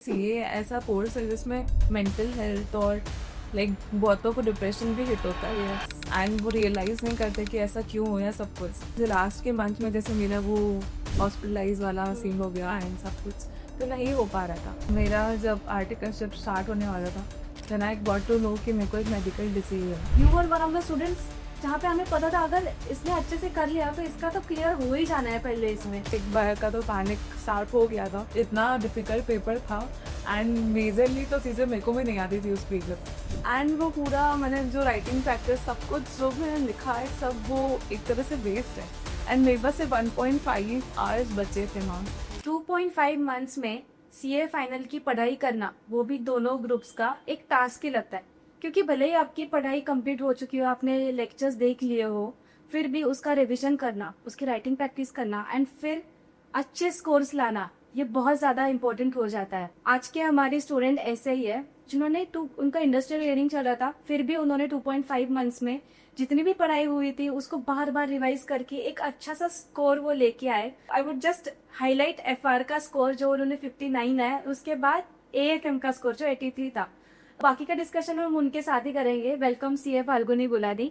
CA ऐसा course है जिसमें मेंटल हेल्थ और बहुतों को डिप्रेशन भी हिट होता है एंड वो रियलाइज़ नहीं करते कि ऐसा क्यों हो या सब कुछ। लास्ट के मंथ में जैसे मेरा वो हॉस्पिटलाइज वाला सीन हो गया एंड सब कुछ तो नहीं हो पा रहा था। मेरा जब आर्टिकलशिप स्टार्ट होने वाला था then I got to know कि मेरे को एक मेडिकल डिसीज है। You were one of the students जहाँ पे हमें पता था अगर इसने अच्छे से कर लिया तो इसका तो क्लियर हो ही जाना है पहले इसमें। एक बार का तो पैनिक स्टार्ट हो गया था, इतना डिफिकल्ट पेपर था एंड मेजरली तो चीज़ें मेरे को भी नहीं आती थी उस पेपर एंड वो पूरा मैंने जो राइटिंग प्रैक्टिस सब कुछ जो मैंने लिखा है सब वो एक तरह से वेस्ट है एंड मेरे पास से 1.5 आवर्स बचे थे मैम। 2.5 मंथ्स में सीए फाइनल की पढ़ाई करना, वो भी दोनों ग्रुप्स का, एक टास्क ही लगता है। क्योंकि भले ही आपकी पढ़ाई कंप्लीट हो चुकी हो, आपने लेक्चर्स देख लिए हो, फिर भी उसका रिवीजन करना, उसकी राइटिंग प्रैक्टिस करना एंड फिर अच्छे स्कोर्स लाना, ये बहुत ज़्यादा इंपॉर्टेंट हो जाता है। आज के हमारे स्टूडेंट ऐसे ही है जिन्होंने उनका इंडस्ट्रियल ईयरिंग चल रहा था, फिर भी उन्होंने 2.5 मंथ्स में जितनी भी पढ़ाई हुई थी उसको बार बार रिवाइज करके एक अच्छा सा स्कोर वो लेके आए। I would just highlight FR का स्कोर जो उन्होंने 59 है, उसके बाद एएफएम का स्कोर जो 83 था। बाकी का डिस्कशन हम उनके साथ ही करेंगे। Welcome CA Falguni Bulani.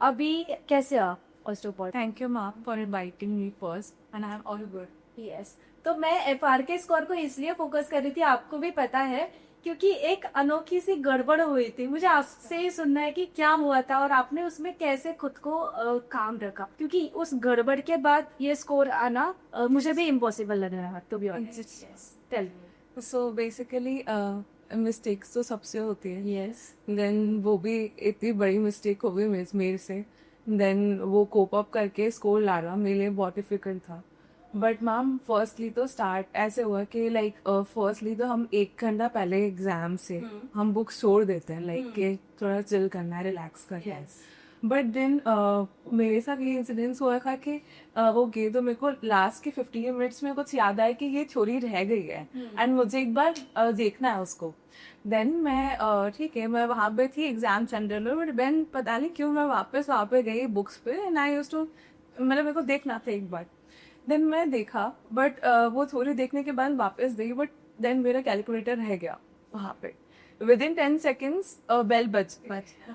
अभी कैसे हो आप? First of all thank you ma'am for inviting me first and I am all good. Yes, तो मैं एफआर के स्कोर को इसलिए फोकस कर रही थी, आपको भी पता है, क्योंकि एक अनोखी सी गड़बड़ हुई थी। मुझे आपसे ही सुनना है कि क्या हुआ था और आपने उसमें कैसे खुद को काम रखा, क्योंकि उस गड़बड़ के बाद ये स्कोर आना मुझे भी इम्पॉसिबल लग रहा है to be honest. Tell me. So basically mistakes तो सबसे होती है। यस। देन वो भी इतनी बड़ी मिस्टेक हो गई मेरे से, देन वो कोप अप करके स्कोर लाना मेरे लिए बहुत डिफिकल्ट था। बट मैम फर्स्टली तो स्टार्ट ऐसे हुआ कि फर्स्टली तो हम 1 घंटा पहले एग्जाम से हम बुक्स छोड़ देते हैं कि थोड़ा चिल करना है, रिलैक्स करना है। बट देन मेरे साथ ये इंसिडेंस हुआ था कि वो गए तो मेरे को लास्ट के 15 मिनट्स में कुछ याद आया कि ये छोरी रह गई है एंड मुझे एक बार देखना है उसको। देन मैं ठीक है मैं वहाँ पे थी एग्जाम सेंटर में, बट देन पता नहीं क्यों मैं वापस वहाँ पे गई बुक्स पे एंड आई यूज्ड टू मतलब मेरे को देखना था एक बार। देन मैं देखा बट वो थोड़ी देखने के बाद वापस गई, बट देन मेरा कैलकुलेटर रह गया वहाँ पे। विद इन 10 सेकेंड्स बेल बज गई।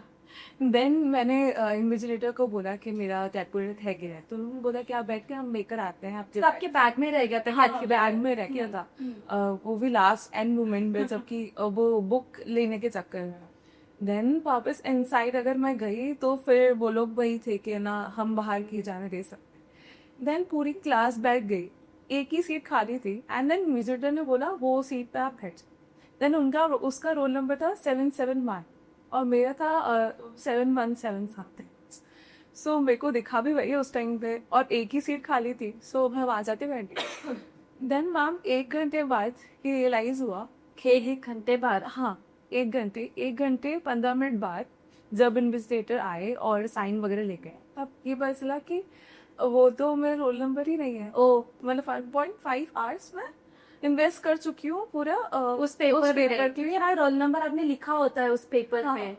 देन मैंने इन्विजिलेटर को बोला कि मेरा कैलकुलेटर है गया है, तो उन्होंने बोला कि आप बैठ के हम लेकर आते हैं तो आपके बैग में रह गया था? हाँ आपके बैग में रह गया था। वो भी लास्ट एंड मोमेंट में जबकि वो बुक लेने के चक्कर में। देन वापस इनसाइड अगर मैं गई तो फिर वो लोग वही थे कि ना हम बाहर की जाने दे सकते। देन पूरी क्लास बैठ गई, एक ही सीट खाली थी एंड देन विजिटर ने बोला वो सीट पे आप बैठ। देन उसका रोल नंबर था 771 और मेरा था 717 समथिंग। सो मेरे को दिखा भी वही उस टाइम पे और एक ही सीट खाली थी, सो मैं वहाँ जाते बैठी। देन मैम 1 घंटे बाद ये रियलाइज हुआ। 1 घंटे बाद? हाँ 1 घंटे 15 मिनट बाद जब इन्वेस्टिगेटर आए और साइन वगैरह लेके आए, तब ये पता चला कि वो तो मेरा रोल नंबर ही नहीं है। ओ मतलब 5.5 आवर्स में इन्वेस्ट कर चुकी हूँ पूरा उस पेपर के लिए। हाँ, रोल नंबर आपने लिखा होता है उस पेपर हाँ। में।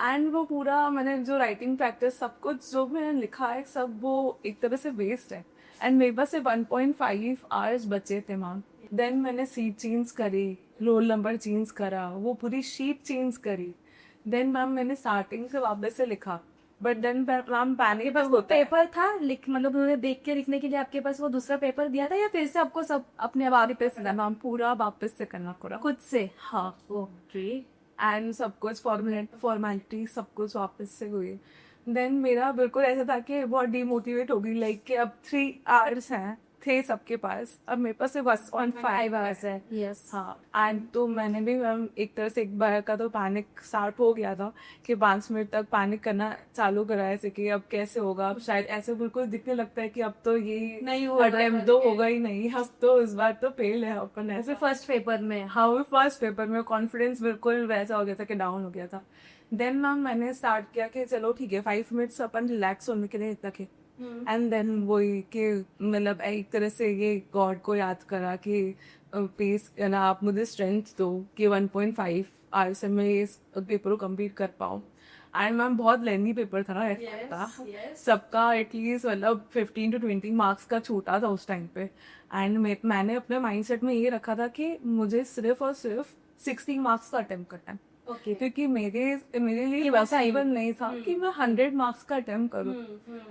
एंड वो पूरा मैंने जो राइटिंग प्रैक्टिस सब कुछ जो मैंने लिखा है सब वो एक तरह से वेस्ट है एंड मेरे पास से 1.5 आवर्स बचे थे मैम। देन मैंने सीट चेंज करी, रोल नंबर चेंज करा, वो पूरी शीट चेंज करी। देन मैम मैंने स्टार्टिंग से वापस से लिखा, बट देन मैम पैनिक बस होता है। पेपर था मतलब उन्होंने देख के लिखने के लिए आपके पास वो दूसरा पेपर दिया था या फिर से आपको सब अपने आप वापस से मैम पूरा वापस से करना पूरा खुद से? हाँ ओके। एंड सब कुछ फॉर्मेलिटी सब कुछ वापस से हुई। देन मेरा बिल्कुल ऐसा था कि बहुत डिमोटिवेट हो गई कि अब 3 आवर्स हैं थे सबके पास, अब मेरे पास सिर्फ 1.5 आवर्स है। यस। हाँ एंड तो मैंने भी मैम एक तरह से एक बार का तो पैनिक स्टार्ट हो गया था कि 5 मिनट तक पैनिक करना चालू करा ऐसे कि अब कैसे होगा, अब शायद ऐसे बिल्कुल दिखने लगता है कि अब तो ये नहीं होगा, अटेम्प्ट तो होगा ही नहीं, अब तो इस बार तो फेल है अपन ऐसे। फर्स्ट पेपर में? हाँ वो फर्स्ट पेपर में कॉन्फिडेंस बिल्कुल वैसा हो गया था कि डाउन हो गया था। देन मैम मैंने स्टार्ट किया कि चलो ठीक है 5 मिनट्स अपन रिलैक्स होने के लिए रखे एंड देन वही कि मतलब एक तरह से ये गॉड को याद करा कि प्लीज ना आप मुझे स्ट्रेंथ दो कि 1.5 आवर्स में मैं इस पेपर को कंप्लीट कर पाऊँ। एंड मैम बहुत लेंदी पेपर था ना था सबका एटलीस्ट मतलब 15 to 20 मार्क्स का छूटा था उस टाइम पे। एंड मैंने अपने माइंडसेट में ये रखा था कि मुझे सिर्फ और सिर्फ 16 मार्क्स का अटेम्प्ट करना है, क्योंकि मेरे लिए वैसा इवन नहीं था कि मैं 100 मार्क्स का अटेम्प्ट करूँ।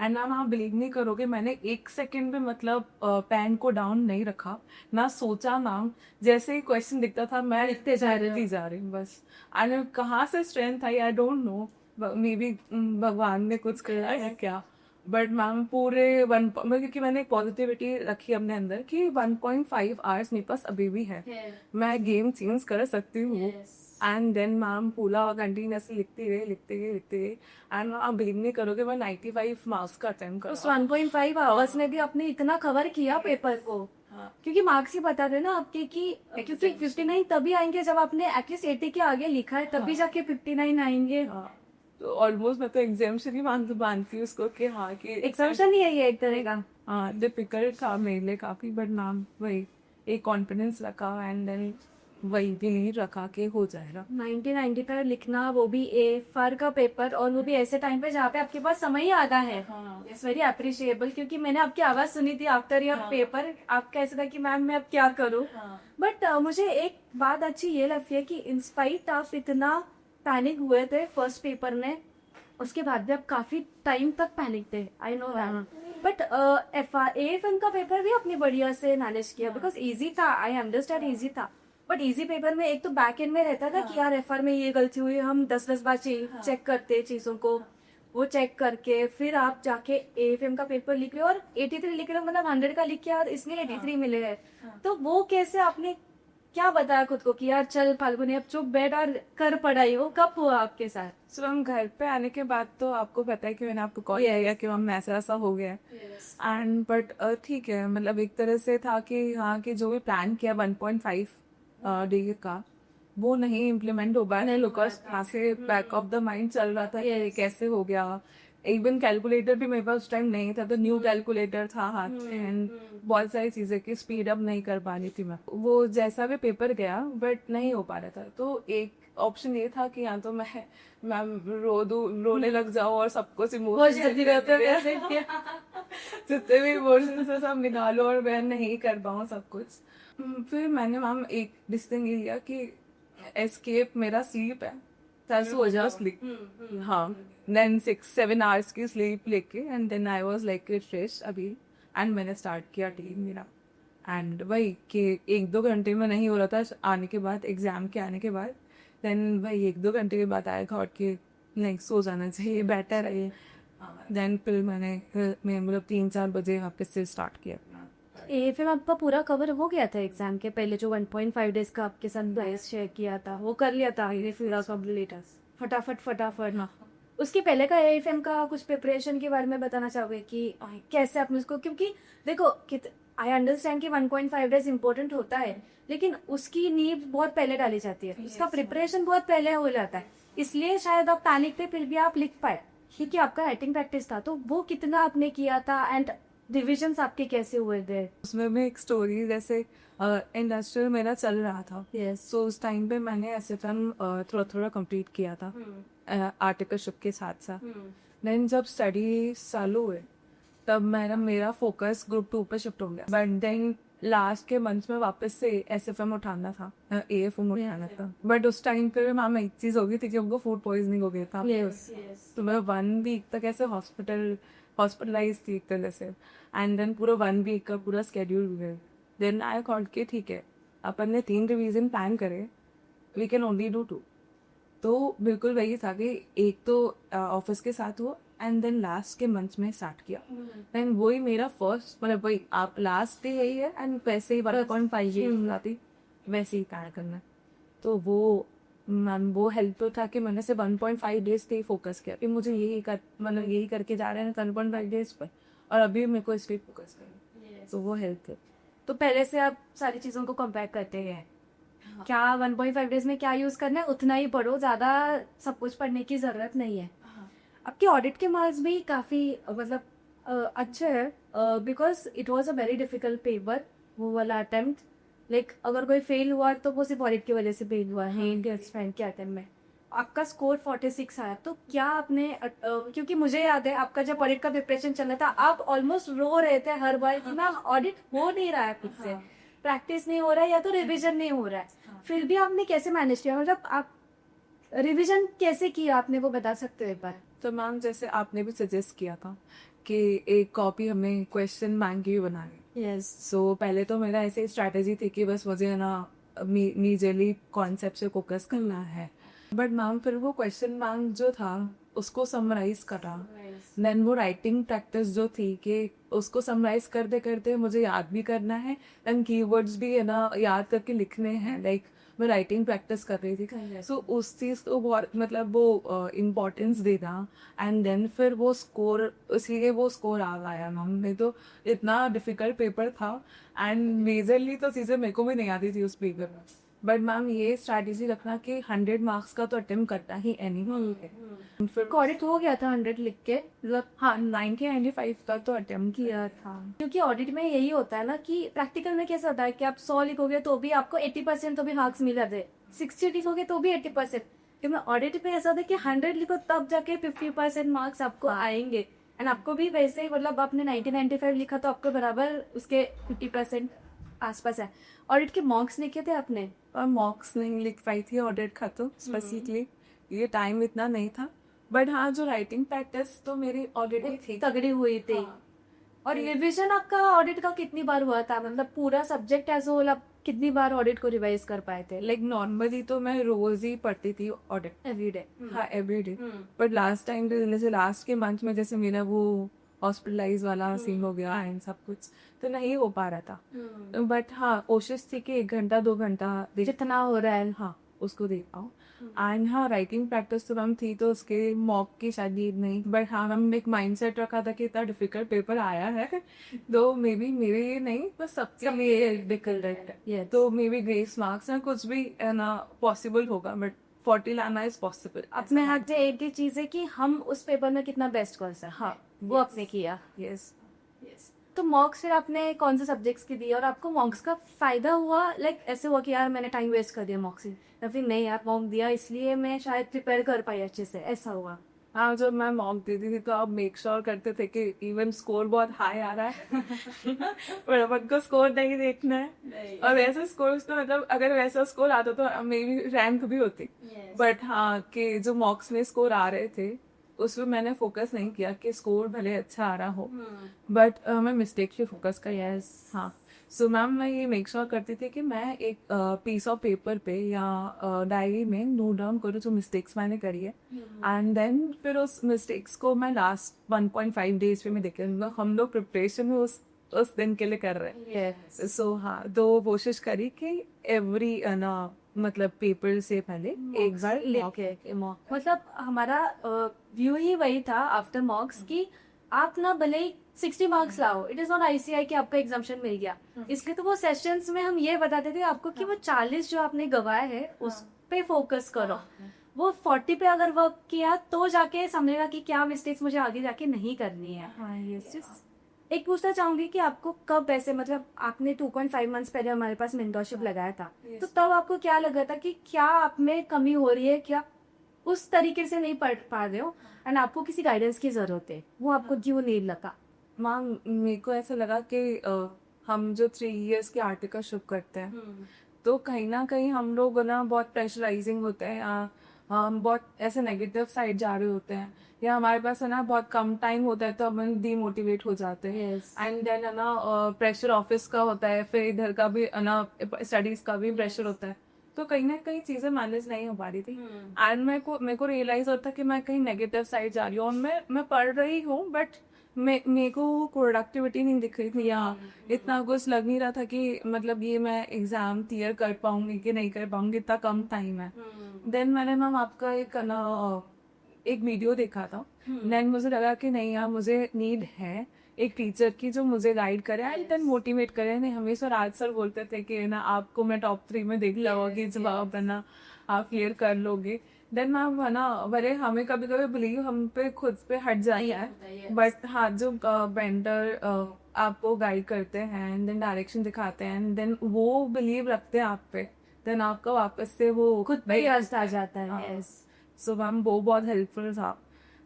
एंड मैम आप बिलीव नहीं करोगे, मैंने 1 सेकेंड भी मतलब पेन को डाउन नहीं रखा, ना सोचा मैम, जैसे ही क्वेश्चन दिखता था मैं लिखती जा रही हूँ बस। एंड कहाँ से strength I I don't know, may be भगवान ने कुछ किया है क्या, बट मैम पूरे क्योंकि मैंने एक पॉजिटिविटी रखी अपने अंदर कि 1.5 आवर्स मेरे पास अभी भी है, मैं गेम चेंज कर सकती हूँ। एंड देन मैम पूरा कंटिन्यूसली लिखते गए एंड आप बिलीव नहीं करोगे मैं 95 मार्क्स का अटेम्प्ट उस करा। 1.5 आवर्स में भी आपने इतना कवर किया पेपर को। क्योंकि मार्क्स ही बता रहे ना आपके कि क्योंकि 59 तभी आएंगे जब आपने एटलीस्ट 80 के आगे लिखा है, तभी जाके 59 आएंगे। तो ऑलमोस्ट मैं तो एग्जाम्शन ही मानती हूँ उसको कि हाँ कि एग्जाम्शन ही है ये एक तरह का। हाँ डिफिकल्ट था मेरे लिए काफी, बट मैम वही एक कॉन्फिडेंस रखा एंड देन वही बिलीव रखा कि हो जाएगा। 1990 पर लिखना, वो भी ए फर का पेपर, और वो भी ऐसे टाइम पे जहाँ पे आपके पास समय ही आधा है। इट्स वेरी अप्रिशिएबल, क्योंकि मैंने आपकी आवाज सुनी थी आफ्टर योर पेपर, आपका ऐसा था कि मैम मैं अब क्या करूँ। बट मुझे एक बात अच्छी ये लगती है कि इंस्पाइट आप इतना पैनिक हुए थे फर्स्ट पेपर में, उसके बाद भी आप काफी टाइम तक पैनिक थे, I know that. But AFM का पेपर भी आपने बढ़िया से मैनेज किया, बिकॉज इजी था, आई अंडरस्टैंड इजी था। बट इजी पेपर में एक तो बैक एंड में रहता था कि यार FR में ये गलती हुई, हम 10 बार चेक करते चीजों को, वो चेक करके फिर आप जाके AFM का पेपर लिख रहे हो और 83 लिख रहे हो, मतलब 100 का लिख के और इसमें 83 मिले हैं। तो वो कैसे आपने क्या बताया खुद को कि यार चल फाल्गुनी अब चुप बैठ और कर पढ़ाई, वो कब हुआ आपके साथ? सो हम घर पे आने के बाद तो आपको पता है कि मैंने आपको कॉल किया कि हम ऐसा हो गया एंड बट ठीक है, मतलब एक तरह से था कि हाँ कि जो भी प्लान किया 1.5 डे का वो नहीं इम्प्लीमेंट हो पाया, बिकॉज यहाँ से बैक ऑफ द माइंड चल रहा था ये कैसे हो गया। इवन कैलकुलेटर भी मेरे पास उस टाइम नहीं था, तो न्यू कैलकुलेटर था हाथ में एंड बहुत सारी चीजें की स्पीड अप नहीं कर पा रही थी मैं, वो जैसा भी पेपर गया बट नहीं हो पा रहा था। तो एक ऑप्शन ये था कि या तो मैं रोने लग जाऊं और सबको जितने भी इमोशंस है सब निकालो और मैं नहीं कर पाऊँ सब कुछ। फिर मैंने मैम एक डिसीजन ये लिया कि एस्केप मेरा स्लीप है, सो हो जाओ स्लीप। हाँ देन 6-7 आवर्स की स्लीप लेके and then I was like fresh अभी, एंड मैंने स्टार्ट किया टीम मेरा। एंड वही कि 1-2 घंटे में नहीं हो रहा था आने के बाद, एग्जाम के आने के बाद, देन वही 1-2 घंटे के बाद आया थॉट कि नहीं सो जाना चाहिए, बेटर है। देन फिर मैं मतलब 3-4 बजे वापस से स्टार्ट किया। AFM आपका पूरा कवर हो गया था एग्जाम के पहले, जो 1.5 डेज का आपके साथ ब्लाइस शेयर किया था वो कर लिया था फटाफट ना? उसके पहले का AFM का कुछ प्रिपरेशन के बारे में बताना चाहोगे कि कैसे आपने उसको, क्योंकि देखो आई अंडरस्टैंड कि 1.5 डेज इम्पोर्टेंट होता है, लेकिन उसकी नींव बहुत पहले डाली जाती है, उसका प्रिपरेशन बहुत पहले हो जाता है, इसलिए शायद आप पैनिक थे फिर भी आप लिख पाए, क्योंकि आपका राइटिंग प्रैक्टिस था। तो वो कितना आपने किया था एंड डिविजन्स आपके कैसे हुए थे? उसमें भी एक स्टोरी, जैसे इंडस्ट्रियल मेरा चल रहा था, सो उस टाइम पे मैंने SFM थोड़ा कंप्लीट किया था आर्टिकलशिप के साथ साथ। देन जब स्टडी चालू हुए तब मेरा फोकस ग्रुप 2 पे शिफ्ट हो गया, बट देन लास्ट के मंथ में वापस से SFM उठाना था, AFM उठाना था। बट उस टाइम पे मैम एक चीज हो गई थी कि उनको फूड पॉइजनिंग हो गया था। तो मैं 1 वीक तक ऐसे हॉस्पिटलाइज थी एक तरह से, एंड देन पूरा 1 वीक का पूरा स्केड्यूल हुए। देन आई थॉट के ठीक है अपन ने 3 रिवीजन प्लान करे, वी कैन ओनली डू 2। तो बिल्कुल वही था कि एक तो ऑफिस के साथ हुआ एंड देन लास्ट के मंथ में स्टार्ट किया। देन वही मेरा फर्स्ट, मतलब वही आप लास्ट डे यही है एंड वैसे ही 1.5 जाती वैसे ही कार्य करना। तो वो हेल्प था कि मैंने से 1.5 डेज पे ही फोकस किया कि मुझे यही करके जा रहे हैं 1.5 डेज पर, और अभी मेरे को इस पर फोकस करना, तो वो हेल्प है। तो पहले से आप सारी चीजों को कंपेयर करते हैं। क्या 1.5 डेज में क्या यूज करना है उतना ही पढ़ो, ज्यादा सब कुछ पढ़ने की जरूरत नहीं है। आपके ऑडिट के मार्क्स भी काफी मतलब अच्छे है, because it was a very difficult paper वो वाला अटेम्प्ट। लाइक अगर कोई फेल हुआ तो वो सिर्फ ऑडिट की वजह से फेल हुआ है इंडियन के अटेम्प्ट में। आपका स्कोर 46 आया, तो क्या आपने क्योंकि मुझे याद है आपका जब ऑडिट का प्रिपरेशन चल रहा था आप ऑलमोस्ट रो रहे थे हर बार कि ना ऑडिट हो नहीं रहा है खुद से, प्रैक्टिस नहीं हो रहा है या तो रिवीजन नहीं हो रहा है, फिर भी आपने कैसे मैनेज किया, मतलब आप रिवीजन कैसे किया आपने, वो बता सकते हो एक बार? तो मैम जैसे आपने भी सजेस्ट किया था कि एक कॉपी हमें क्वेश्चन बैंक की भी बनानी। यस। सो पहले तो मेरा ऐसे स्ट्रैटेजी थी कि बस मुझे ना मेजरली कॉन्सेप्ट से फोकस करना है, बट मैम फिर वो क्वेश्चन बैंक जो था उसको समराइज करा, देन वो राइटिंग प्रैक्टिस जो थी कि उसको समराइज करते करते मुझे याद भी करना है, देन कीवर्ड्स भी है ना याद करके लिखने हैं, लाइक मैं राइटिंग प्रैक्टिस कर रही थी। सो उस चीज़ को बहुत मतलब वो इम्पोर्टेंस देना, एंड देन फिर वो स्कोर उसी वो स्कोर आ गया मैम। नहीं तो इतना डिफिकल्ट पेपर था, एंड मेजरली तो चीज़ें मेरे को भी नहीं आती थी उस पेपर में, बट मैम ये स्ट्रैटेजी रखना कि 100 मार्क्स का तो अटेम्प्ट करना ही एनी है। फिर ऑडिट हो गया था 100 लिख के, मतलब हाँ 90-95 का तो अटेम्प्ट किया था। क्योंकि ऑडिट में यही होता है ना कि प्रैक्टिकल में कैसा होता है कि आप 100 लिखोगे तो भी आपको 80% तो भी मार्क्स मिल जाते हैं, 60 लिखोगे तो भी 80%, क्योंकि ऑडिट में ऐसा होता है कि 100 लिखो तब जाके 50% मार्क्स आपको आएंगे, एंड आपको भी वैसे ही, मतलब आपने 90-95 लिखा तो आपको बराबर उसके 50% आसपास है। ऑडिट के मार्क्स लिखे थे आपने? और मॉक्स नहीं लिख पाई थी ऑडिट का तो स्पेसिफिकली, ये टाइम इतना नहीं था, बट हाँ जो राइटिंग प्रैक्टिस तो मेरी ऑलरेडी थी। तगड़ी हुई थी। हाँ। और रिवीजन आपका ऑडिट का कितनी बार हुआ था, मतलब पूरा सब्जेक्ट एज होल आप कितनी बार ऑडिट को रिवाइज कर पाए थे? लाइक नॉर्मली तो मैं रोज ही पढ़ती थी ऑडिट। एवरीडे? हाँ एवरीडे, बट लास्ट टाइम जैसे लास्ट के मंथ में जैसे मेरा वो हॉस्पिटलाइज वाला सीन हो गया एंड सब कुछ, तो नहीं हो पा रहा था, बट हाँ कोशिश थी कि 1-2 घंटा जितना हो रहा है। हाँ उसको देख पाऊँ। एंड हाँ राइटिंग प्रैक्टिस तो मैम थी, तो उसके मॉक की शायद नीड नहीं, बट हाँ मैम एक माइंड सेट रखा था कि इतना डिफिकल्ट पेपर आया है तो मे बी मेरे ये नहीं बस सबके लिए डिफिकल्ट है, तो मे बी ग्रेस मार्क्स ना कुछ भी है ना पॉसिबल होगा, बट 40 लाना इज पॉसिबल। अपने हाथ से एक ही चीज है कि हम उस पेपर में कितना बेस्ट कर सकते हैं। हाँ वो आपने किया। यस। तो मॉक्स फिर आपने कौन से सब्जेक्ट्स की दी और आपको मॉक्स का फायदा हुआ, लाइक ऐसे हुआ कि यार मैंने टाइम वेस्ट कर दिया मॉक्स में, या फिर नहीं यार मॉक दिया इसलिए मैं शायद प्रिपेयर कर पाई अच्छे से, ऐसा हुआ? हाँ जब मैं मॉक देती थी तो आप मेक श्योर करते थे कि इवन स्कोर बहुत हाई आ रहा है पर अपन को स्कोर नहीं देखना है, और वैसे स्कोर तो मतलब अगर वैसा स्कोर आता तो मे बी रैंक भी होती, बट हाँ कि जो मॉक्स में स्कोर आ रहे थे उसमें मैंने फोकस नहीं किया कि स्कोर भले अच्छा आ रहा हो, बट मैं मिस्टेक पे फोकस कर। यस हाँ। सो मैम मैं ये मेक श्योर करती थी कि मैं एक पीस ऑफ पेपर पे या डायरी में नोट डाउन करूँ जो मिस्टेक्स मैंने करी है, एंड देन फिर उस मिस्टेक्स को मैं लास्ट 1.5 डेज पे मैं देख रही हूँ। हम लोग प्रिपरेशन में उस दिन के लिए कर रहे हैं। सो हाँ तो कोशिश करी कि एवरी ना मतलब पेपर से पहले एक बार लेके मतलब हमारा व्यू ही वही था आफ्टर मॉक्स कि आप ना भले ही 60 मार्क्स लाओ, इट इज नॉट आईसीआई कि आपको एग्जाम्शन मिल गया, इसलिए तो वो सेशंस में हम ये बताते थे आपको कि वो 40 जो आपने गवाए है उस पे फोकस करो, वो 40 पे अगर वर्क किया तो जाके समझेगा कि क्या मिस्टेक्स मुझे आगे जाके नहीं करनी है। हाँ यस। एक पूछना चाहूंगी कि आपको कब ऐसे, मतलब आपने 2.5 मंथ्स पहले हमारे पास मेंटरशिप लगाया था, तो तब आपको क्या लगा था कि क्या आप में कमी हो रही है, क्या उस तरीके से नहीं पढ़ पा रहे हो एंड आपको किसी गाइडेंस की जरूरत है, वो आपको क्यों नहीं लगा? मैम मेरे को ऐसा लगा कि हम जो 3 years के आर्टिकलशिप करते हैं तो कहीं ना कहीं हम लोग ना बहुत प्रेशराइजिंग होते हैं, हम बहुत ऐसे नेगेटिव साइड जा रहे होते हैं, या हमारे पास है ना बहुत कम टाइम होता है तो हम डीमोटिवेट हो जाते हैं, एंड देन है ना प्रेशर ऑफिस का होता है, फिर इधर का भी है ना स्टडीज का भी प्रेशर होता है, तो कहीं ना कहीं चीजें मैनेज नहीं हो पा रही थी, एंड मेरे को रियलाइज होता कि मैं कहीं नेगेटिव साइड जा रही हूँ, और मैं पढ़ रही हूँ बट मेरे को प्रोडक्टिविटी नहीं दिख रही थी, या इतना कुछ लग नहीं रहा था कि मतलब ये मैं एग्जाम क्लियर कर पाऊंगी कि नहीं कर पाऊंगी, इतना कम टाइम है। देन मैंने मैम आपका एक वीडियो देखा था, देन मुझे लगा कि नहीं यार मुझे नीड है एक टीचर की जो मुझे गाइड करे एंड देन मोटिवेट करे। नहीं हमेशा राज सर बोलते थे कि ना आपको मैं टॉप 3 में देख लूँगी, जब आप है ना आप क्लियर कर लोगे, देन मैम है ना भले हमें कभी कभी बिलीव हम पे खुद पे हट जाता है, बट हाँ जो बेंटर आपको गाइड करते हैं एंड देन डायरेक्शन दिखाते हैं एंड देन वो बिलीव रखते हैं आप पे, देन आपका वापस से वो खुद पे ट्रस्ट आ जाता है। हाँ। yes. सो मैम वो बहुत हेल्पफुल था.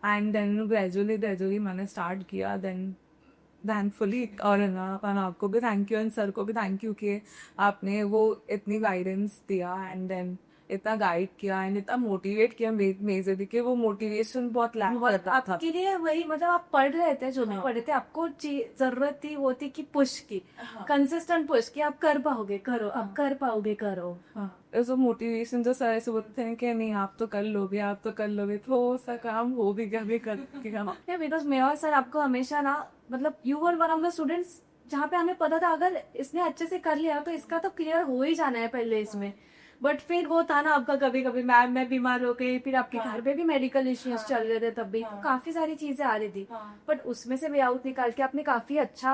एंड देन ग्रेजुअली मैंने स्टार्ट किया. देन थैंकफुली और आपको भी थैंक यू एंड सर को भी थैंक यू कि आपने वो इतनी गाइडेंस दिया एंड देन इतना गाइड किया एंड इतना मोटिवेट किया मेरे कि वो मोटिवेशन बहुत लैक करता था. आपके लिए वही मतलब आप पढ़ रहे थे जो भी हाँ. पढ़े थे आपको जरूरत थी वो थी कि पुश की कंसिस्टेंट पुश कि आप कर पाओगे करो आप कर पाओगे करो. हाँ, ऐसा मोटिवेशन जो सर ऐसे बोलते हैं कि नहीं आप तो कर लोगे तो सा काम हो भी क्या भी कर के काम. बिकॉज मेरा सर आपको हमेशा ना मतलब you were one of the students जहाँ पे हमें पता था अगर इसने अच्छे से कर लिया तो इसका तो क्लियर हो ही जाना है पहले इसमें. बट फिर वो था ना आपका कभी कभी मैम मैं बीमार हो गई फिर आपके घर पे भी मेडिकल इश्यूज चल रहे थे तब भी काफी सारी चीजें आ रही थी. बट उसमें से वे आउट निकाल के आपने काफी अच्छा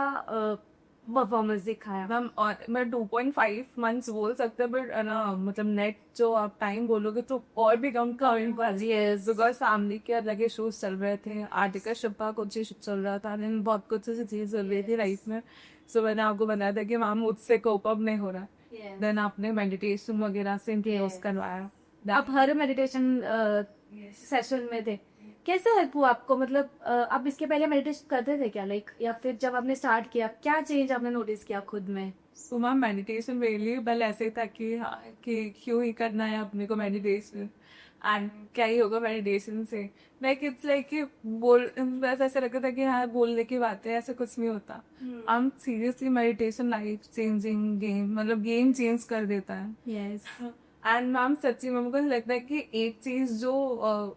परफॉर्मेंस दिखाया. मैम और मैं 2.5 मंथ्स बोल सकते हैं बट ना मतलब नेट जो आप टाइम बोलोगे तो और भी कम बिकॉज फैमिली के अलग इशूज चल रहे थे. आर्टिकलशिप का कुछ इशू चल रहा था देन बहुत कुछ ऐसी चीज चल रही थी लाइफ में. सो मैंने आपको बताया था कि मैम मुझसे कोप अप नहीं हो रहा. देन आपने मेडिटेशन वगैरह से इंट्रोड्यूस करवाया. आप हर मेडिटेशन सेशन में थे. कैसे हेल्प हुआ आपको मतलब आप इसके पहले मेडिटेशन करते थे क्या लाइक या फिर जब आपने स्टार्ट किया क्या चेंज आपने नोटिस किया खुद में. सो मैम मेडिटेशन मेरे लिए पहले ऐसे ही था कि हाँ कि क्यों ही करना है अपने को मेडिटेशन एंड क्या ही होगा मेडिटेशन से. लाइक इट्स लाइक कि बोल बस ऐसे लगता था कि हाँ बोलने की बात है ऐसा कुछ नहीं होता. हम seriously meditation life changing game मतलब गेम चेंज कर देता है. यस एंड मैम सच्ची में मुझे लगता है कि एक चीज जो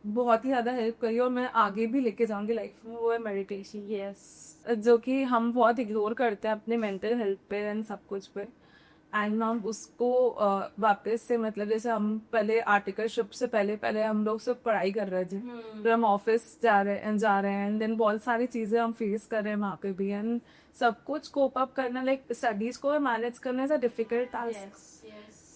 बहुत ही ज्यादा हेल्प करी और मैं आगे भी लेके जाऊंगी लाइफ में वो है मेडिटेशन. यस जो कि हम बहुत इग्नोर करते हैं अपने मेंटल हेल्थ पे एंड सब कुछ पे. एंड मैम उसको वापस से मतलब जैसे हम पहले आर्टिकलशिप से पहले हम लोग सिर्फ पढ़ाई कर रहे थे. फिर हम ऑफिस जा रहे हैं एंड देन बहुत सारी चीजें हम फेस कर रहे हैं वहाँ पे भी एंड सब कुछ कोप अप करना लाइक स्टडीज को मैनेज करना इज अ डिफिकल्ट टास्क.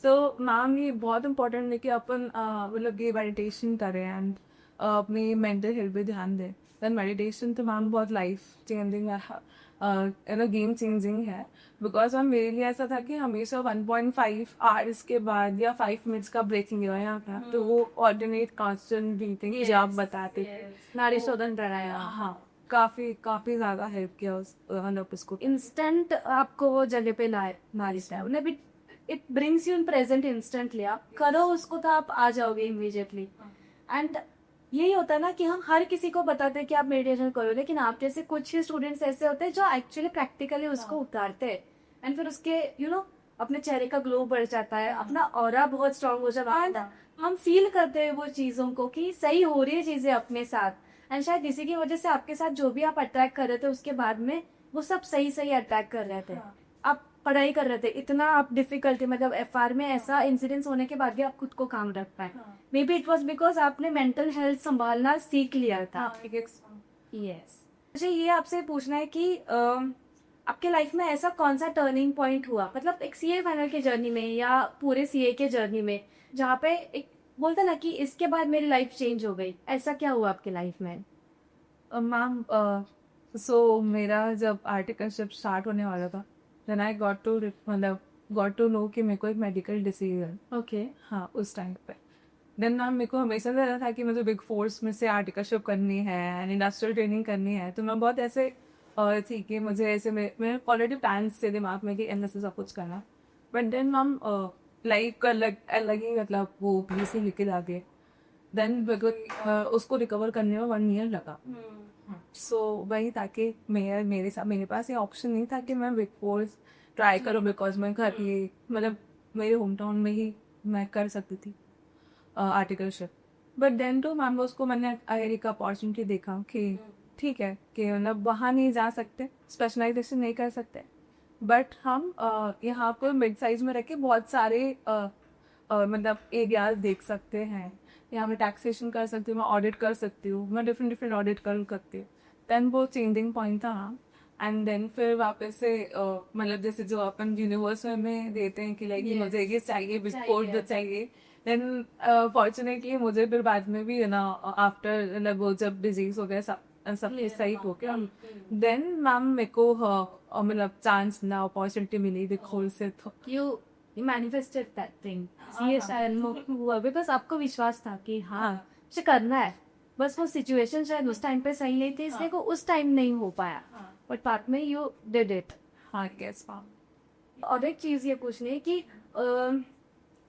तो मैम ये बहुत इम्पोर्टेंट है कि अपन मतलब ये मेडिटेशन करें एंड अपनी मेंटल हेल्थ पे ध्यान दें. देन मेडिटेशन तो मैम बहुत लाइफ चेंजिंग है गेम चेंजिंग है. बिकॉज मैम मेरे लिए ऐसा था कि हमेशा 1.5 आवर्स के बाद या 5 मिनट्स का ब्रेकिंग हुआ यहाँ था. तो वो ऑर्डिनेट कॉन्स्टेंट ब्रीथिंग जो आप बताते थे नारी शोधन प्राणायाम. हाँ काफी ज्यादा हेल्प किया उस मतलब उसको. इंस्टेंट आपको वो जगह पे लाए नारी साहब ने भी it brings you in present instantly. आप करो उसको तो आप आ जाओगे इमीडिएटली. एंड यही होता है ना कि हम हर किसी को बताते हैं कि आप मेडिटेशन करो लेकिन आप जैसे कुछ ही स्टूडेंट्स ऐसे होते हैं जो एक्चुअली प्रैक्टिकली उसको उतारते हैं एंड फिर उसके अपने चेहरे का ग्लो बढ़ जाता है अपना ऑरा बहुत स्ट्रांग हो जाता है. हम फील करते हैं वो चीजों को कि सही हो रही है चीजें अपने साथ. एंड शायद इसी की वजह से आपके साथ जो भी आप अटैक कर रहे थे उसके बाद में वो सब सही सही अटैक कर रहे थे. आप पढ़ाई कर रहे थे इतना आप डिफिकल्टी मतलब FR में ऐसा इंसिडेंस होने के बाद भी आप खुद को काम रख पाए. May be it was because आपने मेंटल हेल्थ संभालना सीख लिया था. यस मुझे ये आपसे पूछना है कि आपके लाइफ में ऐसा कौन सा टर्निंग पॉइंट हुआ मतलब एक CA फाइनल के जर्नी में या पूरे CA के जर्नी में जहाँ पे एक बोलते ना कि इसके बाद मेरी लाइफ चेंज हो गई. ऐसा क्या हुआ आपके लाइफ में. मैम सो मेरा जब आर्टिकलशिप स्टार्ट होने वाला था then I got to know कि मेरे को एक मेडिकल डिसीज है. ओके हाँ उस टाइम पे देन मैम मेरे को हमेशा लगा था कि मुझे बिग फोर्स में से आर्टिकलशिप करनी है एंड इंडस्ट्रियल ट्रेनिंग करनी है. तो मैं बहुत ऐसे थी कि मुझे ऐसे मैं ऑलरेडी प्लान्स थे दिमाग में कि NSS सब कुछ करना. बट देन मैम लाइक अलग ही मतलब वो BC लिखे आगे देन उसको रिकवर करने में 1 ईयर लगा. सो वही ताकि मेरे पास ये ऑप्शन नहीं था कि मैं बिग फोर्स ट्राई करूँ बिकॉज मैं घर ही मतलब मेरे होम टाउन में ही मैं कर सकती थी आर्टिकलशिप. बट देन तो मैम उसको मैंने एक अपॉर्चुनिटी देखा कि ठीक है कि मतलब वहाँ नहीं जा सकते स्पेशलाइजेशन नहीं कर सकते बट हम यहाँ पर मिड साइज में रह के बहुत सारे मतलब एरियाज देख सकते हैं. यहाँ मैं टैक्सेशन कर सकती हूँ मैं ऑडिट कर सकती हूँ मैं डिफरेंट ऑडिट कर सकती हूँ. देन वो चेंजिंग पॉइंट था. एंड देन फिर वापस से मतलब जैसे जो अपन यूनिवर्स में देते हैं कि लाइक मुझे ये चाहिए बिस्पोर्ट जो चाहिए. देन फॉर्चुनेटली मुझे फिर बाद में भी आफ्टर मतलब वो जब डिजीज हो गया सब सही हो गया देन मैम मेरे को मतलब चांस ना अपॉर्चुनिटी मिली बिकॉज से तो you manifested that thing. CA हुआ बिकॉज आपको विश्वास था कि हाँ मुझे करना है, बस वो सिचुएशन शायद उस टाइम पे सही नहीं थी, इसलिए को उस टाइम नहीं हो पाया, बट बाद में यू डिड इट। हाँ यस मैम। और एक चीज ये पूछनी है कि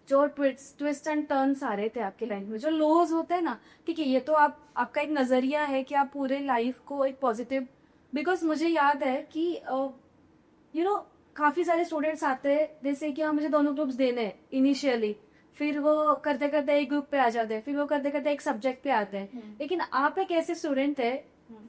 जो ट्विस्ट एंड टर्न्स आ रहे थे आपके लाइफ में, जो लोज होते हैं ना, ठीक है, ये तो आपका एक नजरिया है कि आप पूरे लाइफ को एक पॉजिटिव, बिकॉज मुझे याद है कि काफी सारे स्टूडेंट्स आते हैं जैसे कि हाँ मुझे दोनों ग्रुप्स देने हैं इनिशियली, फिर वो करते करते एक ग्रुप पे आ जाते हैं, फिर वो करते करते एक सब्जेक्ट पे आते हैं, लेकिन आप एक ऐसे स्टूडेंट है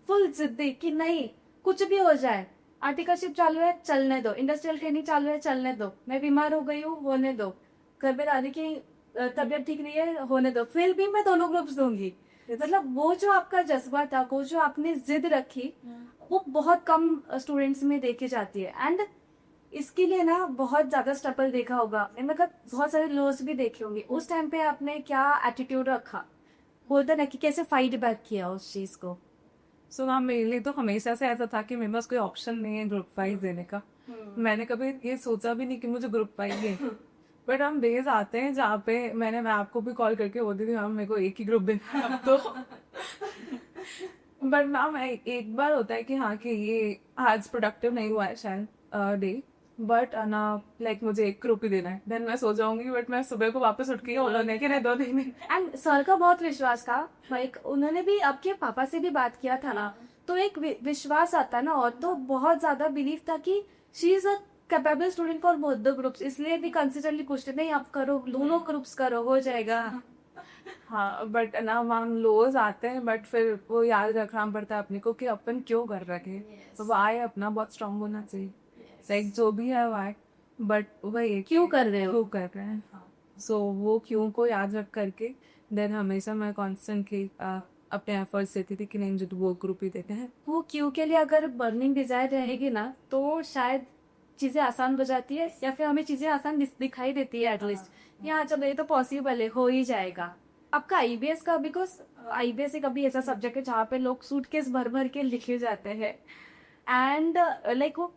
फुल जिद्दी कि नहीं कुछ भी हो जाए, आर्टिकलशिप चालू है चलने दो, इंडस्ट्रियल ट्रेनिंग चालू है चलने दो, मैं बीमार हो गई हूँ होने दो, घर में दादी की तबीयत ठीक नहीं है होने दो, फिर भी मैं दोनों ग्रुप्स दूंगी। मतलब वो जो आपका जज्बा था, वो जो आपने जिद रखी, वो बहुत कम स्टूडेंट्स में देखी जाती है। एंड इसके लिए ना बहुत ज्यादा स्ट्रगल देखा होगा आपने, मतलब बहुत सारे लोस भी देखे होंगे। उस टाइम पे आपने क्या एटीट्यूड रखा, बोलते ना कि कैसे फाइट बैक किया उस चीज को? सो मैम मेरे लिए तो हमेशा से ऐसा था कि मेरे पास कोई ऑप्शन नहीं है ग्रुप वाइज देने का। मैंने कभी ये सोचा भी नहीं कि मुझे ग्रुप वाइज है। बट हम डेज आते हैं जहाँ पे मैं आपको भी कॉल करके बोलती थी मैम मेरे को एक ही ग्रुप देना है अब तो। बट मैम एक बार होता है कि हाँ कि ये आज प्रोडक्टिव नहीं हुआ है शायद डे, बट ना लाइक मुझे एक ग्रुप ही देना है, देन मैं सो जाऊंगी, बट मैं सुबह को वापस उठ के बोलूंगी कि नहीं दो नहीं। एंड सर का बहुत विश्वास था, लाइक उन्होंने भी आपके पापा से भी बात किया था ना, तो एक विश्वास आता है ना, और तो बहुत ज्यादा बिलीव था कि she is a capable student for both the groups, इसलिए भी कंसिस्टेंटली पूछते नहीं आप करो दोनों ग्रुप्स करो हो जाएगा। हाँ बट ना मैम लोज आते हैं, बट फिर वो याद रखना पड़ता है अपने को कि अपन क्यों कर रखे हैं, तो वाई अपना बहुत स्ट्रांग होना चाहिए, लाइक जो भी है वाई, बट वही क्यों कर रहे हो, क्यों कर रहे हैं। सो वो क्यों को याद रख करके देन हमेशा मैं कॉन्स्टेंटली अपने एफर्ट्स देती थी कि नहीं मुझे तो वो ग्रुप ही देते हैं। वो क्यों के लिए अगर बर्निंग डिजायर रहेगी ना, तो शायद चीजें आसान हो जाती है, या फिर हमें चीजें आसान दिखाई देती है एटलीस्ट, यहाँ चलो ये तो पॉसिबल है हो ही जाएगा। आपका आईबीएस का, बिकॉज आईबीएस एक अभी ऐसा सब्जेक्ट है जहाँ पे लोग सूटकेस भर भर के लिखे जाते हैं, एंड लाइक वो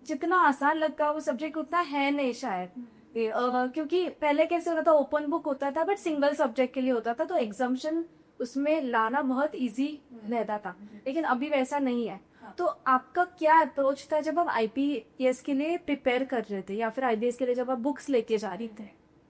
जितना आसान लगता है वो सब्जेक्ट उतना है नहीं शायद। क्योंकि पहले कैसे होता था, ओपन बुक होता था बट सिंगल सब्जेक्ट के लिए होता था, तो एग्जाम्शन उसमें लाना बहुत इजी रहता था, लेकिन अभी वैसा नहीं है। तो आपका क्या अप्रोच था जब आप आईपीएस के लिए प्रिपेयर कर रहे थे, या फिर आईबीएस के लिए जब आप बुक्स लेके जा रही थे?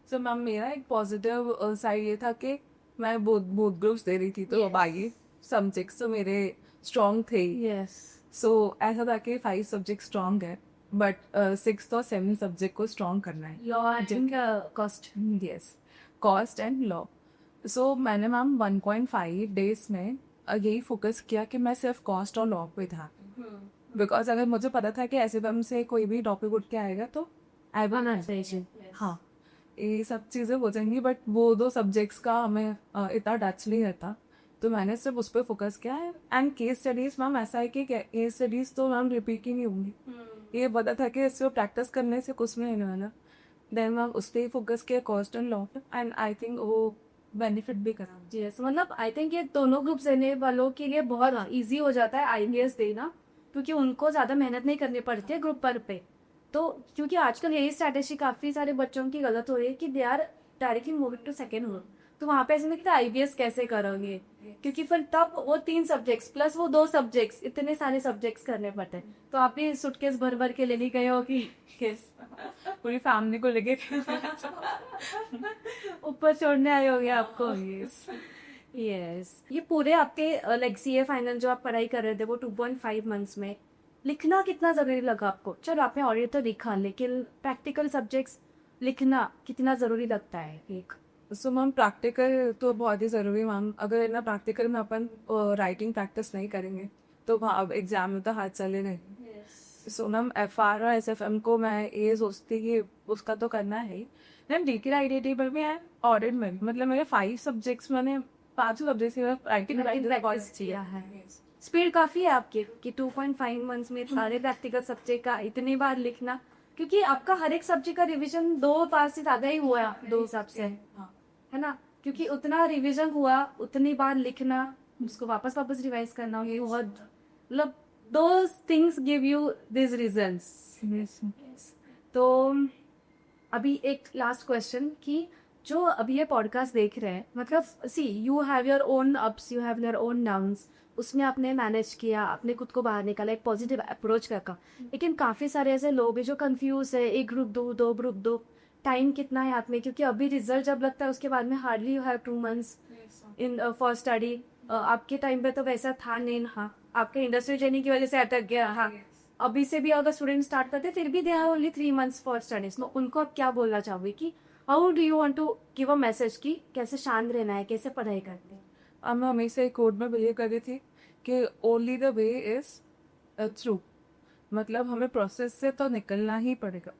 सो मैम मेरा एक पॉजिटिव साइड ये था कि मैं बोथ ग्रुप्स दे रही थी, तो अब आगे सब्जेक्ट्स तो मेरे स्ट्रॉन्ग थे। यस। सो ऐसा था कि 5 सब्जेक्ट स्ट्रॉन्ग है, बट 6 और 7 सब्जेक्ट को स्ट्रॉन्ग करना है। Law and cost. Yes, cost and law. So मैंने मैम 1.5 डेज में यही फोकस किया कि मैं सिर्फ कॉस्ट और लॉ पे था, बिकॉज अगर मुझे पता था कि ऐसे से कोई भी टॉपिक उठ के आएगा तो आई प्रोनाउंसिएशन। हाँ ये सब चीज़ें हो जाएंगी, बट वो 2 सब्जेक्ट्स का हमें इतना टच नहीं रहता, तो मैंने सिर्फ उस पर फोकस किया है। एंड केस स्टडीज मैम ऐसा है कि केस स्टडीज तो मैम रिपीट ही नहीं होंगी, ये पता था कि इससे प्रैक्टिस करने से कुछ नहीं होने वाला, देन मैम उस पर ही फोकस किया cost and law, and I think वो बेनिफिट भी करा। यस, मतलब आई थिंक ये दोनों ग्रुप देने वालों के लिए बहुत इजी हो जाता है आईबीएस देना, क्योंकि उनको ज्यादा मेहनत नहीं करनी पड़ती है ग्रुप पर पे। तो क्योंकि आजकल यही स्ट्रैटेजी काफी सारे बच्चों की गलत हो रही है कि they are directly moving to second group, तो वहां पे ऐसे नहीं कि आईबीएस कैसे करोगे, क्योंकि फिर तब वो 3 सब्जेक्ट्स प्लस वो 2 सब्जेक्ट्स, इतने सारे सब्जेक्ट्स करने पड़ते हैं। तो आप भी सूटकेस भर भर के लेने गए हो कि पूरी फैमिली को लेके ऊपर छोड़ने आए होगे आपको? यस। ये पूरे आपके लाइक सीए फाइनल जो आप पढ़ाई कर रहे थे वो 2.5 मंथ्स में लिखना कितना जरूरी लगा आपको? चलो आपने ऑडियो तो लिखा, लेकिन प्रैक्टिकल सब्जेक्ट्स लिखना कितना जरूरी लगता है एक? सो मैम प्रैक्टिकल तो बहुत ही ज़रूरी मैम, अगर ना प्रैक्टिकल में अपन राइटिंग प्रैक्टिस नहीं करेंगे तो वहाँ एग्जाम में तो हाथ चले नहीं। सो मैम एफआर और एसएफएम को मैं ये सोचती कि उसका तो करना है ही। मैम डीटी आईडीटी पर भी है, ऑडिट में मतलब मेरे 5 सब्जेक्ट्स मैंने 5 सब्जेक्ट्स में राइटिंग किया है। स्पीड काफी है आपकी कि 2.5 मंथ्स में सारे प्रैक्टिकल सब्जेक्ट का इतनी बार लिखना, क्योंकि आपका हर एक सब्जेक्ट का रिवीजन 2 बार से ज्यादा ही हुआ 2 हिसाब से, है ना? क्योंकि उतना रिवीजन हुआ उतनी बार लिखना, उसको वापस रिवाइज करना, ये बहुत मतलब those things give you these reasons। तो अभी एक लास्ट क्वेश्चन कि जो अभी ये पॉडकास्ट देख रहे हैं, मतलब see you have your own ups, you have your own downs, उसमें आपने मैनेज किया, आपने खुद को बाहर निकाला, एक पॉजिटिव अप्रोच रखा। लेकिन काफ़ी सारे ऐसे लोग हैं जो कंफ्यूज है, एक ग्रुप दो, दो ग्रुप दो, टाइम कितना है हाथ में, क्योंकि अभी रिजल्ट जब लगता है उसके बाद में hardly you have 2 months in for study. आपके टाइम पे तो वैसा था नहीं। हाँ, आपके इंडस्ट्री ट्रेनिंग की वजह से अटक गया। हाँ, अभी से भी अगर स्टूडेंट स्टार्ट करते फिर भी they are only 3 months for studies. तो उनको आप क्या बोलना चाहोगे कि how do you want to give a message कि कैसे शांत रहना है, कैसे पढ़ाई करनी है? अब मैं हमेशा एक कोड में बिलीव कर रही थी कि only the way is through, मतलब हमें प्रोसेस से तो निकलना ही पड़ेगा।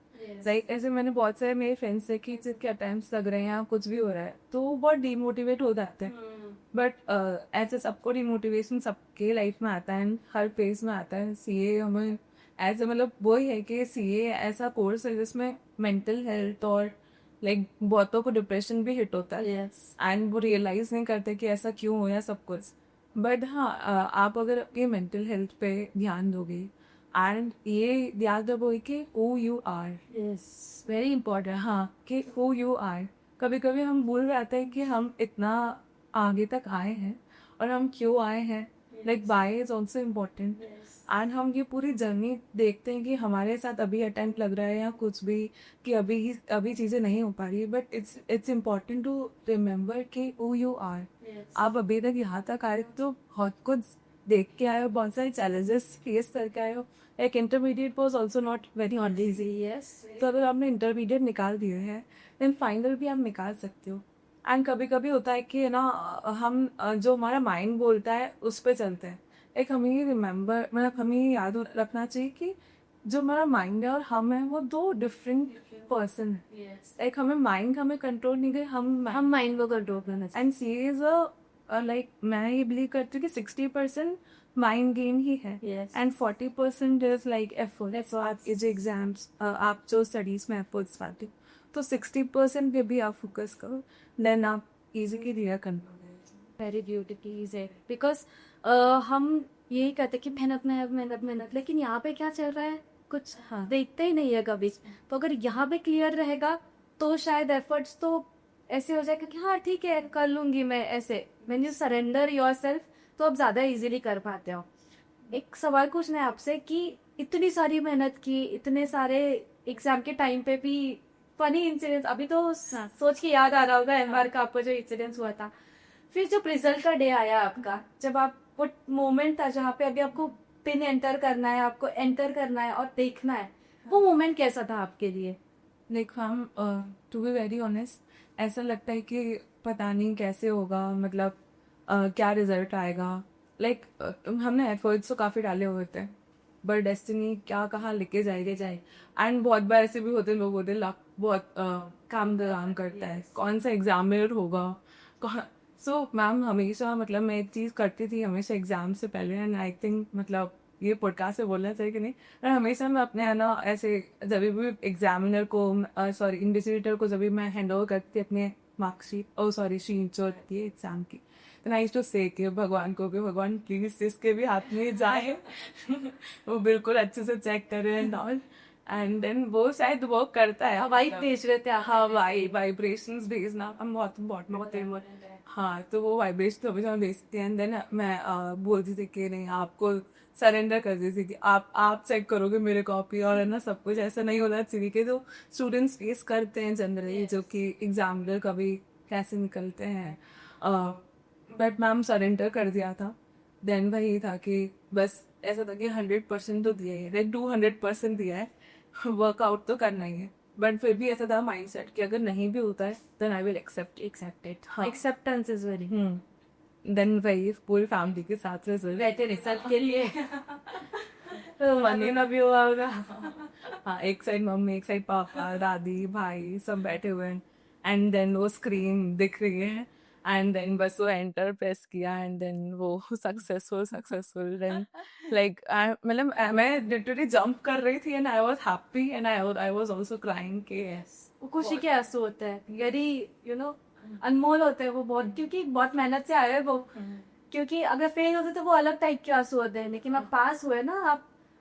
लाइक ऐसे मैंने बहुत सारे मेरे फ्रेंड्स से कि जिनके अटेम्प्ट्स लग रहे हैं या कुछ भी हो रहा है तो वो बहुत डीमोटिवेट हो जाते हैं। बट ऐसे सबको डिमोटिवेशन सबके लाइफ में आता है, हर फेज में आता है। सीए हमें ऐसे मतलब वही है कि सीए ऐसा कोर्स है जिसमें मेंटल हेल्थ और लाइक बहुतों को डिप्रेशन भी हिट होता है एंड वो रियलाइज नहीं करते कि ऐसा क्यों हो या सब कुछ। बट हाँ, आप अगर आपके मेंटल हेल्थ पे ध्यान दोगे एंड ये याद रखोगे कि who you are, yes very important. हाँ, कि हु यू आर। कभी कभी हम भूल जाते हैं कि हम इतना आगे तक आए हैं और हम क्यों आए हैं। Like why is also important and हम ये पूरी जर्नी देखते हैं कि हमारे साथ अभी अटेम्प्ट लग रहा है या कुछ भी, कि अभी चीज़ें नहीं हो पा रही, but it's important to remember कि हु यू आर। आप अभी तक यहाँ तक आए तो बहुत कुछ देख के आए हो, बहुत सारे चैलेंजेस फेस करके आए हो। एक intermediate was also not very easy, yes. तो अगर आपने इंटरमीडिएट निकाल दिए हैं देन फाइनल भी आप निकाल सकते हो। एंड कभी कभी होता है कि ना हम जो हमारा माइंड बोलता है उस पर चलते हैं। एक हमें ये रिमेम्बर मतलब हमें ये याद रखना चाहिए कि जो हमारा माइंड है और हम है वो दो डिफरेंट पर्सन है। एक हमें माइंड हमें कंट्रोल नहीं करे, हम माइंड को कंट्रोल करना चाहिए। एंड सी इज लाइक मैं ये बिलीव करती हूँ कि 60% माइंड गेम ही है एंड 40% इज लाइक एफर्ट। आपके जो एग्जाम्स आप जो स्टडीज में एफर्ट्स पाते हो तो 60% पे भी आप फोकस करो, देन आप इजीली क्लियर कर पाओगे। Very beautifully said. बिकॉज हम यही कहते हैं कि मेहनत मेहनत मेहनत मेहनत, लेकिन यहाँ पे क्या चल रहा है कुछ देखते ही नहीं है कभी। तो अगर यहाँ पे क्लियर रहेगा तो शायद एफर्ट्स तो ऐसे हो जाएगा कि हाँ ठीक है कर लूंगी मैं। ऐसे व्हेन यू सरेंडर योरसेल्फ तो आप ज्यादा इजीली कर पाते हो। एक सवाल पूछना है आपसे कि इतनी सारी मेहनत की, इतने सारे एग्जाम के टाइम पे भी फनी इंसिडेंट्स अभी तो सोच के याद आ रहा होगा एमआर का आपको जो इंसिडेंस हुआ था। फिर जब रिजल्ट का डे आया आपका, जब आप वो मोमेंट था जहाँ पे अभी आपको पिन एंटर करना है, आपको एंटर करना है और देखना है, वो मोमेंट कैसा था आपके लिए? देखो हम टू बी वेरी ऑनेस्ट ऐसा लगता है कि पता नहीं कैसे होगा, मतलब क्या रिजल्ट आएगा। लाइक हमने एफर्ट्स तो काफ़ी डाले हुए थे बट डेस्टिनी क्या कहाँ लेके जाएगी जाए। एंड बहुत बार ऐसे भी होते लोग होते लक बहुत काम दराम करता है, कौन सा एग्जामिनर होगा सो मैम हमेशा मतलब मैं एक चीज़ करती थी हमेशा एग्जाम से पहले एंड आई थिंक मतलब ये पॉडकास्ट से बोलना चाहिए कि नहीं, और हमेशा मैं अपने है ना ऐसे जब भी एग्जामिनर को सॉरी इन्विजिलेटर को जब भी मैं हैंड ओवर करती अपने मार्कशीट सॉरी शीट जो रहती है एग्जाम की, तो आई टू से कि भगवान को कि भगवान प्लीज इसके भी हाथ में जाए वो बिल्कुल अच्छे से चेक करे एंड ऑल। एंड देन वो शायद वो करता है, वाइब भेज रहे थे आप? हाँ वाइब्रेशंस भेजना हम बहुत इम्पोर्टेंट। हाँ तो वो वाइब्रेशन अभी हम भेजते हैं देन मैं बोलती थी कि नहीं आपको सरेंडर कर देती थी कि आप चेक करोगे मेरे कॉपी और है ना सब कुछ। ऐसा नहीं होना चाहिए कि जो स्टूडेंट्स फेस करते हैं जनरली जो कि एग्जामिनर कभी कैसे निकलते हैं। बट मैम सरेंडर कर दिया था। देन वही था कि बस ऐसा था कि 100% तो दिया है, लाइक 200% दिया है, वर्कआउट तो करना ही है। बट फिर भी ऐसा था माइंडसेट कि अगर नहीं भी होता है then I will accept it. हाँ एक्सेप्टेंस इज वेरी। देन वही पूरी फैमिली के साथ रिजल्ट बैठे रिसर्च के लिए तो मनी ना भी हुआ होगा। हाँ एक साइड मम्मी एक साइड पापा दादी भाई सब बैठे हुए हैं एंड देन वो स्क्रीन दिख रही है एंड देन बस वो एंटर प्रेस किया एंड देन वो सक्सेसफुल देन लाइक मतलब मैं लिटरली जंप कर रही थी and I was happy and I was also crying के यस। वो खुशी के आंसू होते हैं, वेरी यू नो अनमोल होते हैं वो बहुत, क्योंकि बहुत मेहनत से आए हैं वो। क्योंकि अगर फेल होते तो वो अलग टाइप के आंसू होते हैं, लेकिन आप पास हुए ना,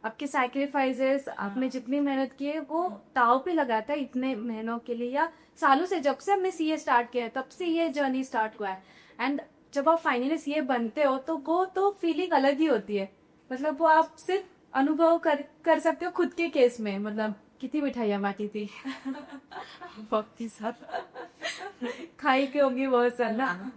आप आपके सैक्रिफाइसेस, आपने जितनी मेहनत की है वो दाव पे लगाता है इतने महीनों के लिए, या सालों से, जब से हमने सीए स्टार्ट किया है तब से ये जर्नी स्टार्ट हुआ है। एंड जब आप फाइनली सीए बनते हो तो वो तो फीलिंग अलग ही होती है, मतलब वो आप सिर्फ अनुभव कर सकते हो खुद के केस में। मतलब कितनी मिठाइयाँ बांटी थी आपके साथ खाई के होंगी बहुत सारा ना।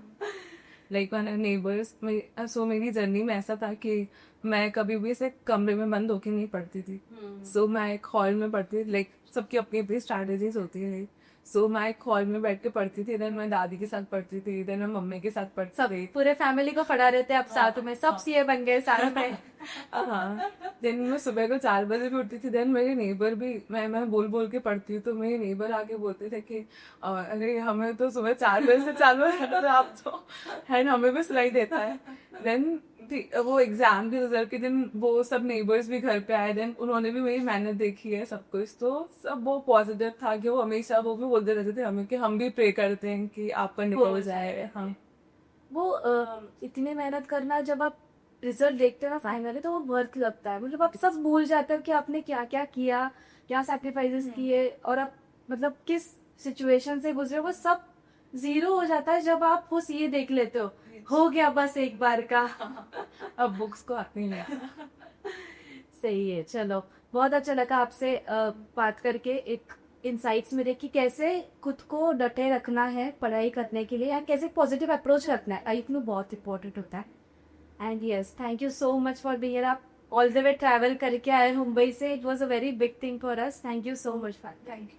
लाइक वन नेबर्स में, सो मेरी जर्नी में ऐसा था कि मैं कभी भी ऐसे कमरे में बंद होके नहीं पढ़ती थी। सो मैं एक हॉल में पढ़ती थी, लाइक सबकी अपनी अपनी स्ट्रैटेजीज होती है। सो मैं एक हॉल में बैठ के पढ़ती थी, देन मैं दादी के साथ पढ़ती थी, देन मैं मम्मी के साथ पढ़ती सब थी। पूरे फैमिली को पढ़ा रहे थे आप साथ में, सब सीए बन गए सारे में। हाँ, देन मैं सुबह को 4 बजे भी उठती थी। देन मेरे नेबर भी, मैं बोल बोल के पढ़ती हूँ तो मेरे नेबर आके बोलते थे कि अरे हमें तो सुबह 4 बजे से चालू है, आप तो है ना, हमें भी सुनाई देता है। देन वो एग्जाम के रिजल्ट के दिन वो सब नेबर्स भी घर पे आए, देन उन्होंने भी मेरी मेहनत देखी है सब कुछ, तो सब वो पॉजिटिव था कि वो हमेशा वो भी बोलते रहते थे हमें कि हम भी प्रे करते हैं कि आपका निकल जाए। हाँ, वो इतनी मेहनत करना, जब आप रिजल्ट देखते हो ना फाइनली तो वो वर्थ लगता है। मतलब आप सब भूल जाते हो कि आपने क्या क्या किया, क्या सैक्रिफाइसेस किए, और आप मतलब किस सिचुएशन से गुजरे, वो सब जीरो हो जाता है जब आप वो सीए देख लेते हो गया बस एक बार का। अब बुक्स को आते नहीं है। सही है, चलो बहुत अच्छा लगा आपसे बात करके, एक इंसाइट्स मिले कि कैसे खुद को डटे रखना है पढ़ाई करने के लिए, या कैसे पॉजिटिव अप्रोच रखना है लाइफ में, बहुत इंपॉर्टेंट होता है। And yes, thank you so much for being here. आप ऑल द वे ट्रैवल करके आए मुंबई से, it was a very big thing for us. Thank you so much for, thank you.